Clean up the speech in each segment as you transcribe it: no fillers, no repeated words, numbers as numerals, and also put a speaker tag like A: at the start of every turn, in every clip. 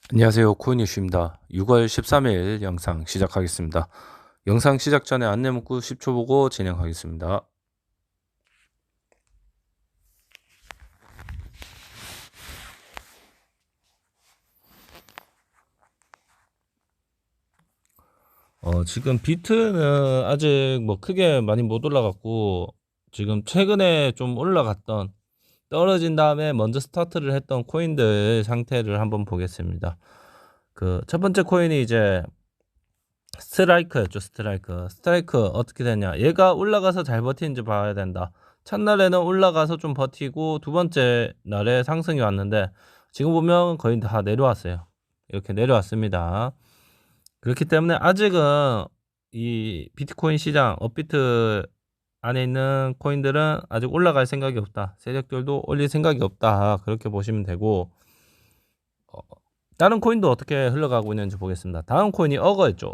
A: 안녕하세요. 코인이슈입니다. 6월 13일 영상 시작하겠습니다. 영상 시작 전에 안내 문구 10초 보고 진행하겠습니다. 지금 비트는 아직 뭐 크게 많이 못 올라갔고, 지금 최근에 좀 올라갔던, 떨어진 다음에 먼저 스타트를 했던 코인들 상태를 한번 보겠습니다. 그 첫 번째 코인이 이제 스트라이크였죠. 스트라이크 어떻게 되냐, 얘가 올라가서 잘 버티는지 봐야 된다. 첫날에는 올라가서 좀 버티고 두 번째 날에 상승이 왔는데 지금 보면 거의 다 내려왔어요. 이렇게 내려왔습니다. 그렇기 때문에 아직은 이 비트코인 시장, 업비트 안에 있는 코인들은 아직 올라갈 생각이 없다. 세력들도 올릴 생각이 없다. 그렇게 보시면 되고, 어, 다른 코인도 어떻게 흘러가고 있는지 보겠습니다. 다음 코인이 어거였죠.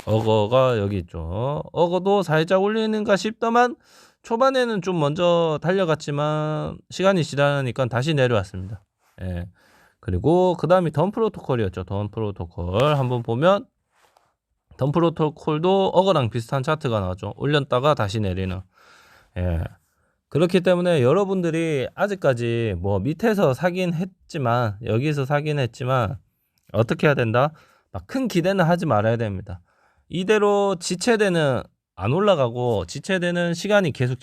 A: 어거가 여기 있죠. 어거도 살짝 올리는가 싶더만 초반에는 좀 먼저 달려갔지만 시간이 지나니까 다시 내려왔습니다. 예. 그리고 그 다음이 던 프로토콜이었죠. 던 프로토콜 한번 보면 던 프로토콜도 어거랑 비슷한 차트가 나왔죠. 올렸다가 다시 내리는. 예. 그렇기 때문에 여러분들이 아직까지 뭐 밑에서 사긴 했지만, 여기서 사긴 했지만 어떻게 해야 된다? 막 큰 기대는 하지 말아야 됩니다. 이대로 지체되는, 안 올라가고 지체되는 시간이 계속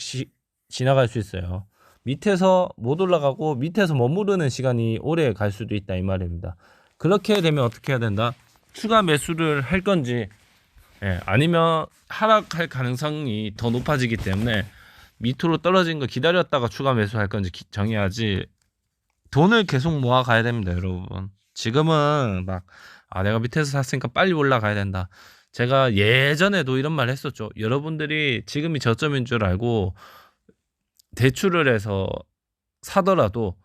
A: 지나갈 수 있어요. 밑에서 못 올라가고 밑에서 머무르는 시간이 오래 갈 수도 있다 이 말입니다. 그렇게 되면 어떻게 해야 된다? 추가 매수를 할 건지, 아니면 하락할 가능성이 더 높아지기 때문에 밑으로 떨어진 거 기다렸다가 추가 매수할 건지 정해야지. 돈을 계속 모아 가야 됩니다, 여러분. 지금은 막, 내가 밑에서 샀으니까 빨리 올라가야 된다. 제가 예전에도 이런 말 했었죠. 여러분들이 지금이 저점인 줄 알고 대출을 해서 사더라도,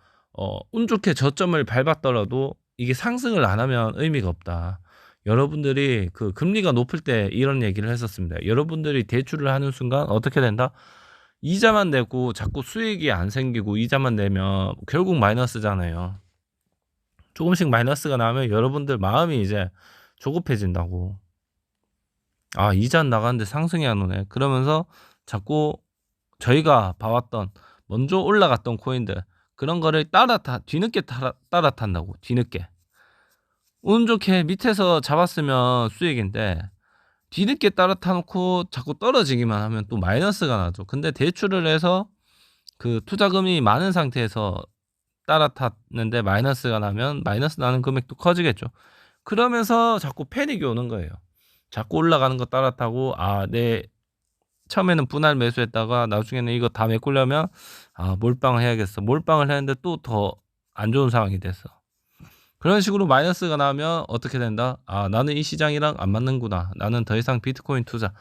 A: 운 좋게 저점을 밟았더라도 이게 상승을 안 하면 의미가 없다. 여러분들이 그 금리가 높을 때 이런 얘기를 했었습니다. 여러분들이 대출을 하는 순간 어떻게 된다? 이자만 내고 자꾸 수익이 안 생기고 이자만 내면 결국 마이너스잖아요. 조금씩 마이너스가 나면 여러분들 마음이 이제 조급해진다고. 이자 나가는데 상승이 안 오네. 그러면서 자꾸 저희가 봐왔던 먼저 올라갔던 코인들, 그런 거를 뒤늦게 따라탄다고. 뒤늦게 운 좋게 밑에서 잡았으면 수익인데 뒤늦게 따라타놓고 자꾸 떨어지기만 하면 또 마이너스가 나죠. 근데 대출을 해서 그 투자금이 많은 상태에서 따라탔는데 마이너스가 나면 마이너스 나는 금액도 커지겠죠. 그러면서 자꾸 패닉이 오는 거예요. 자꾸 올라가는 거 따라타고, 내 처음에는 분할 매수했다가 나중에는 이거 다 메꾸려면 몰빵을 해야겠어. 몰빵을 했는데 또 더 안 좋은 상황이 됐어. 그런 식으로 마이너스가 나면 어떻게 된다? 나는 이 시장이랑 안 맞는구나. 나는 더 이상 비트코인 투자가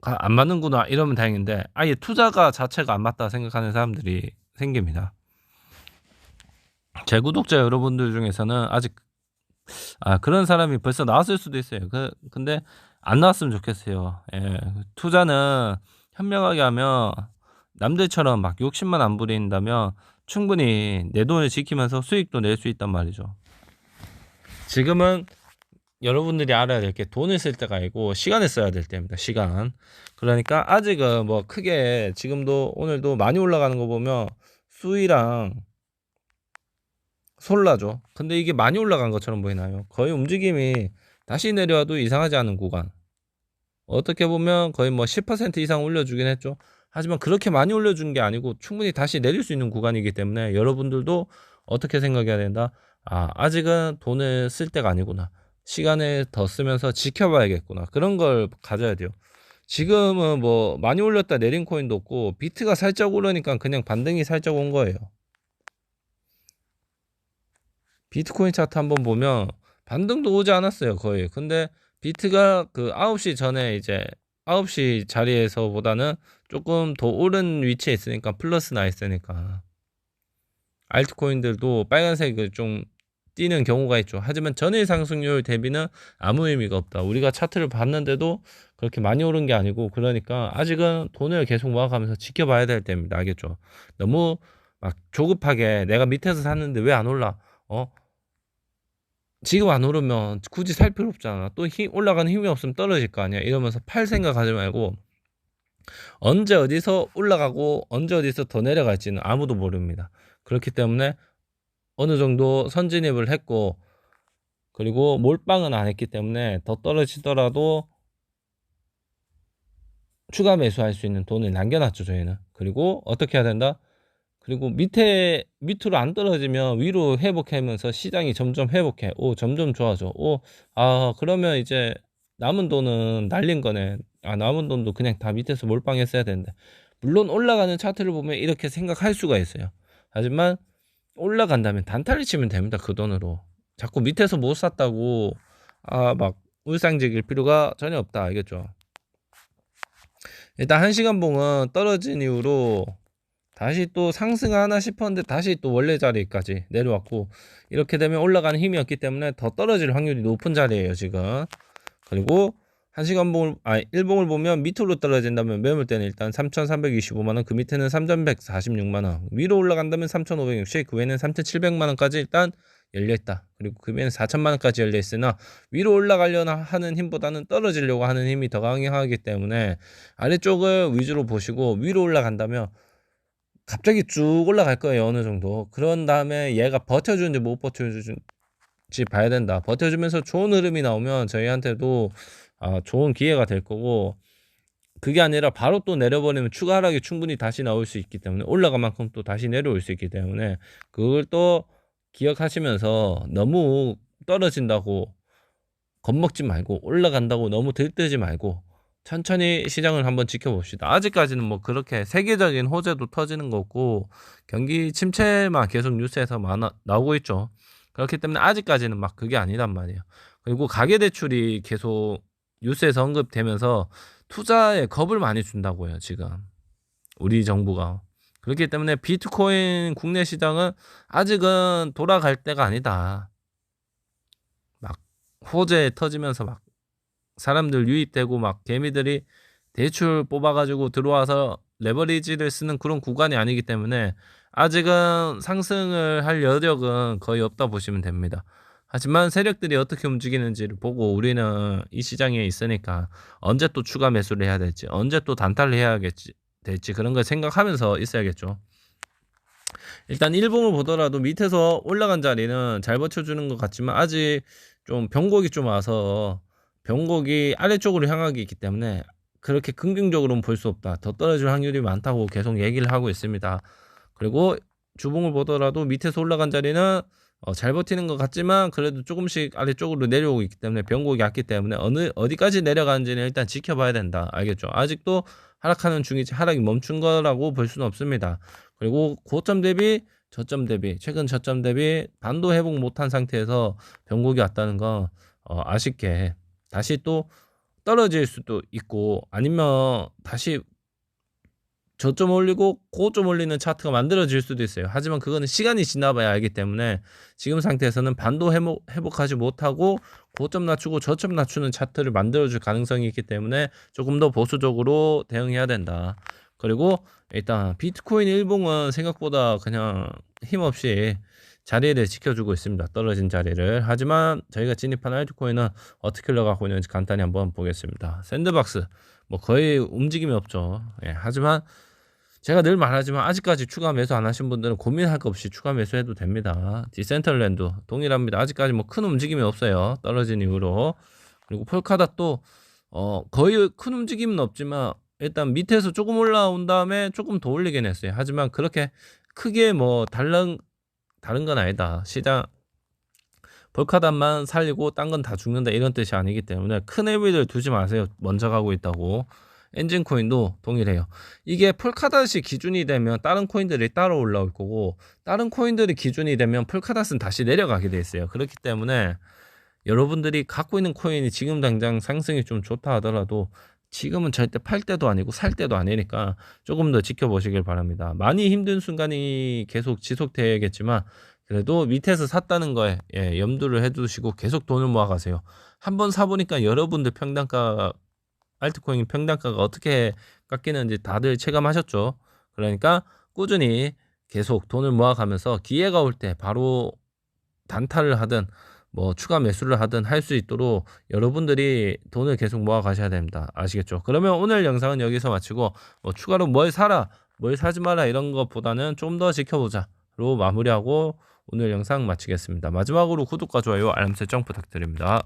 A: 안 맞는구나. 이러면 다행인데, 아예 투자가 자체가 안 맞다 생각하는 사람들이 생깁니다. 제 구독자 여러분들 중에서는 아직 그런 사람이 벌써 나왔을 수도 있어요. 근데 안 나왔으면 좋겠어요. 예. 투자는 현명하게 하면, 남들처럼 막 욕심만 안 부린다면 충분히 내 돈을 지키면서 수익도 낼 수 있단 말이죠. 지금은 여러분들이 알아야 될 게 돈을 쓸 때가 아니고 시간을 써야 될 때입니다. 시간. 그러니까 아직은 뭐 크게, 지금도 오늘도 많이 올라가는 거 보면 수위랑 솔라죠. 근데 이게 많이 올라간 것처럼 보이나요? 거의 움직임이 다시 내려와도 이상하지 않은 구간. 어떻게 보면 거의 뭐 10% 이상 올려주긴 했죠. 하지만 그렇게 많이 올려준 게 아니고 충분히 다시 내릴 수 있는 구간이기 때문에 여러분들도 어떻게 생각해야 된다? 아직은 돈을 쓸 때가 아니구나. 시간을 더 쓰면서 지켜봐야겠구나. 그런 걸 가져야 돼요. 지금은 뭐 많이 올렸다 내린 코인도 없고, 비트가 살짝 오르니까 그냥 반등이 살짝 온 거예요. 비트코인 차트 한번 보면 반등도 오지 않았어요, 거의. 근데 비트가 그 9시 전에, 이제 9시 자리에서보다는 조금 더 오른 위치에 있으니까, 플러스 나 있으니까 알트코인들도 빨간색을 좀 띄는 경우가 있죠. 하지만 전일 상승률 대비는 아무 의미가 없다. 우리가 차트를 봤는데도 그렇게 많이 오른 게 아니고, 그러니까 아직은 돈을 계속 모아가면서 지켜봐야 될 때입니다. 알겠죠? 너무 막 조급하게 내가 밑에서 샀는데 왜 안 올라? 지금 안 오르면 굳이 살 필요 없잖아. 또 올라가는 힘이 없으면 떨어질 거 아니야. 이러면서 팔 생각하지 말고 언제 어디서 올라가고 언제 어디서 더 내려갈지는 아무도 모릅니다. 그렇기 때문에 어느 정도 선진입을 했고, 그리고 몰빵은 안 했기 때문에 더 떨어지더라도 추가 매수할 수 있는 돈을 남겨놨죠, 저희는. 그리고 어떻게 해야 된다? 그리고 밑으로 안 떨어지면 위로 회복하면서 시장이 점점 회복해. 점점 좋아져. 그러면 이제 남은 돈은 날린 거네. 남은 돈도 그냥 다 밑에서 몰빵했어야 되는데. 물론 올라가는 차트를 보면 이렇게 생각할 수가 있어요. 하지만 올라간다면 단타를 치면 됩니다, 그 돈으로. 자꾸 밑에서 못 샀다고 막 울상직일 필요가 전혀 없다, 알겠죠? 일단 1시간 봉은 떨어진 이후로 다시 또 상승하나 싶었는데 다시 또 원래 자리까지 내려왔고, 이렇게 되면 올라가는 힘이 없기 때문에 더 떨어질 확률이 높은 자리예요, 지금. 그리고 1시간 봉을 1봉을 보면 밑으로 떨어진다면 매물대는 일단 3,325만원, 그 밑에는 3,146만원, 위로 올라간다면 3,560, 그 외에는 3,700만원까지 일단 열려있다. 그리고 그 외에는 4천만원까지 열려있으나 위로 올라가려나 하는 힘보다는 떨어지려고 하는 힘이 더 강하기 때문에 아래쪽을 위주로 보시고, 위로 올라간다면 갑자기 쭉 올라갈 거예요, 어느 정도. 그런 다음에 얘가 버텨주는지 못 버텨주는지 봐야 된다. 버텨주면서 좋은 흐름이 나오면 저희한테도 좋은 기회가 될 거고, 그게 아니라 바로 또 내려버리면 추가 하락이 충분히 다시 나올 수 있기 때문에, 올라간 만큼 또 다시 내려올 수 있기 때문에 그걸 또 기억하시면서 너무 떨어진다고 겁먹지 말고, 올라간다고 너무 들뜨지 말고 천천히 시장을 한번 지켜봅시다. 아직까지는 뭐 그렇게 세계적인 호재도 터지는 거 없고 경기 침체만 계속 뉴스에서 나오고 있죠. 그렇기 때문에 아직까지는 막 그게 아니란 말이에요. 그리고 가계대출이 계속 뉴스에서 언급되면서 투자에 겁을 많이 준다고요, 지금 우리 정부가. 그렇기 때문에 비트코인 국내 시장은 아직은 돌아갈 때가 아니다. 막 호재 터지면서 막 사람들 유입되고 막 개미들이 대출 뽑아가지고 들어와서 레버리지를 쓰는 그런 구간이 아니기 때문에 아직은 상승을 할 여력은 거의 없다 보시면 됩니다. 하지만 세력들이 어떻게 움직이는지를 보고 우리는 이 시장에 있으니까 언제 또 추가 매수를 해야 될지, 언제 또 단타를 될지 그런 걸 생각하면서 있어야겠죠. 일단 일봉을 보더라도 밑에서 올라간 자리는 잘 버텨주는 것 같지만 아직 좀 변곡이 좀 와서 변곡이 아래쪽으로 향하기 있기 때문에 그렇게 긍정적으로는 볼 수 없다. 더 떨어질 확률이 많다고 계속 얘기를 하고 있습니다. 그리고 주봉을 보더라도 밑에서 올라간 자리는 잘 버티는 것 같지만 그래도 조금씩 아래쪽으로 내려오고 있기 때문에 변곡이 왔기 때문에 어디까지 내려가는지는 일단 지켜봐야 된다. 알겠죠? 아직도 하락하는 중이지 하락이 멈춘 거라고 볼 수는 없습니다. 그리고 고점 대비 저점 대비 최근 저점 대비 반도 회복 못한 상태에서 변곡이 왔다는 건 아쉽게 다시 또 떨어질 수도 있고, 아니면 다시 저점 올리고 고점 올리는 차트가 만들어질 수도 있어요. 하지만 그거는 시간이 지나봐야 알기 때문에 지금 상태에서는 반도 회복하지 못하고 고점 낮추고 저점 낮추는 차트를 만들어줄 가능성이 있기 때문에 조금 더 보수적으로 대응해야 된다. 그리고 일단 비트코인 일봉은 생각보다 그냥 힘없이 자리를 지켜주고 있습니다. 떨어진 자리를. 하지만 저희가 진입한 알트코인은 어떻게 흘러가고 있는지 간단히 한번 보겠습니다. 샌드박스 뭐 거의 움직임이 없죠. 하지만 제가 늘 말하지만 아직까지 추가 매수 안 하신 분들은 고민할 거 없이 추가 매수해도 됩니다. 디센트럴랜드 동일합니다. 아직까지 뭐 큰 움직임이 없어요, 떨어진 이후로. 그리고 폴카닷도 거의 큰 움직임은 없지만 일단 밑에서 조금 올라온 다음에 조금 더 올리긴 했어요. 하지만 그렇게 크게 뭐 다른 건 아니다. 시장 폴카닷만 살리고 딴 건 다 죽는다 이런 뜻이 아니기 때문에 큰 의미를 두지 마세요. 먼저 가고 있다고. 엔진 코인도 동일해요. 이게 폴카닷이 기준이 되면 다른 코인들이 따로 올라올 거고, 다른 코인들이 기준이 되면 폴카닷은 다시 내려가게 돼 있어요. 그렇기 때문에 여러분들이 갖고 있는 코인이 지금 당장 상승이 좀 좋다 하더라도 지금은 절대 팔 때도 아니고 살 때도 아니니까 조금 더 지켜보시길 바랍니다. 많이 힘든 순간이 계속 지속되겠지만 그래도 밑에서 샀다는 거에 염두를 해두시고 계속 돈을 모아가세요. 한번 사보니까 여러분들 평단가, 알트코인 평단가가 어떻게 깎이는지 다들 체감하셨죠. 그러니까 꾸준히 계속 돈을 모아가면서 기회가 올 때 바로 단타를 하든 뭐 추가 매수를 하든 할 수 있도록 여러분들이 돈을 계속 모아 가셔야 됩니다. 아시겠죠? 그러면 오늘 영상은 여기서 마치고 뭐 추가로 뭘 사라, 뭘 사지 마라 이런 것보다는 좀 더 지켜보자로 마무리하고 오늘 영상 마치겠습니다. 마지막으로 구독과 좋아요, 알람 설정 부탁드립니다.